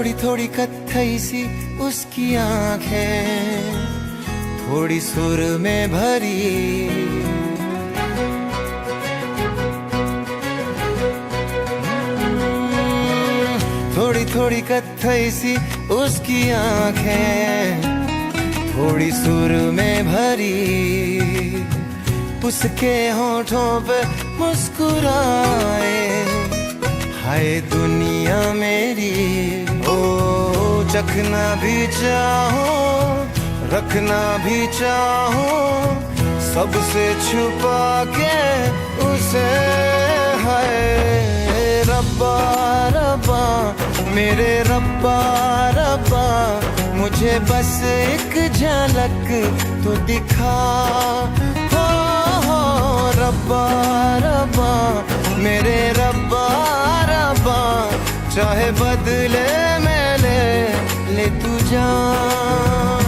थोड़ी थोड़ी कत्थई सी उसकी आंखें, थोड़ी सुर में भरी। थोड़ी थोड़ी कत्थई सी उसकी आंखें, थोड़ी सुर में भरी। उसके होठों पे मुस्कुराए, हाय दुनिया मेरी। ओ चखना भी चाहो, रखना भी चाहो, सबसे छुपा के उसे। हाय रब्बा रब्बा मेरे रब्बा रब्बा, मुझे बस एक झलक तो दिखा। हो रब्बा रब्बा मेरे रब्बा रब्बा, चाहे बदले में ले तू जान।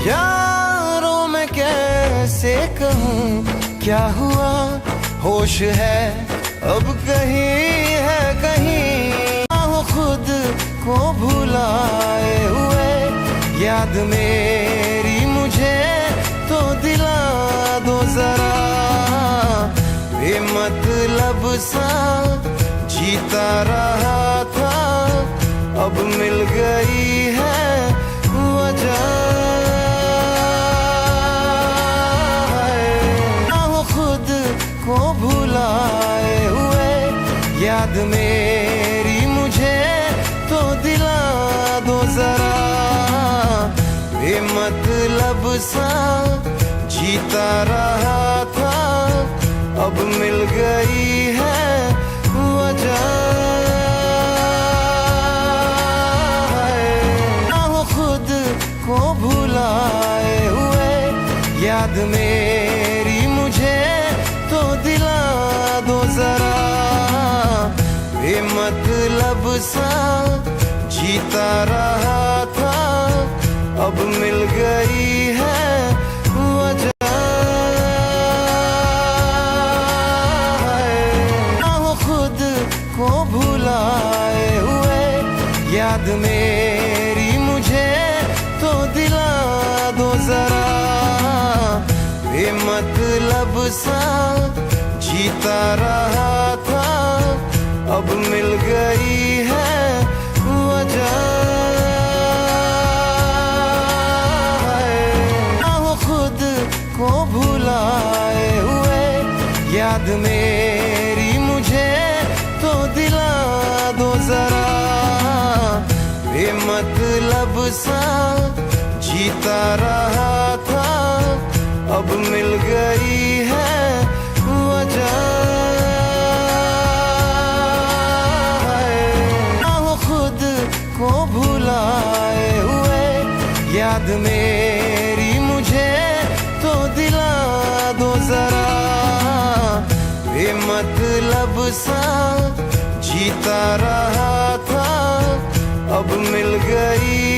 यारों मैं कैसे कहूँ क्या हुआ, होश है अब कहीं है कहीं। हो खुद को भुलाए हुए, याद मेरी मुझे तो दिला दो जरा। बेमतलब सा जीता रहा था, अब मिल गई है वजह। को भुलाए हुए, याद मेरी मुझे तो दिला दो जरा। बेमतलब सा जीता रहा था, अब मिल गई है वजह। हो खुद को भुलाए हुए, याद मेरी मुझे तो दिला दो जरा। बेमतलब सा जीता रहा था, अब मिल गई है वजह। हो खुद को भुलाए हुए, याद मेरी मुझे तो दिला दो जरा। बेमतलब सा जीता रहा था, अब मिल गई है वजह। हो खुद को भुलाए हुए, याद मेरी मुझे तो दिला दो जरा। बेमतलब सा जीता रहा था, अब मिल गई है वजह। हो खुद को भुलाए हुए, याद मेरी मुझे तो दिला दो जरा। बेमतलब सा जीता रहा था, अब मिल गई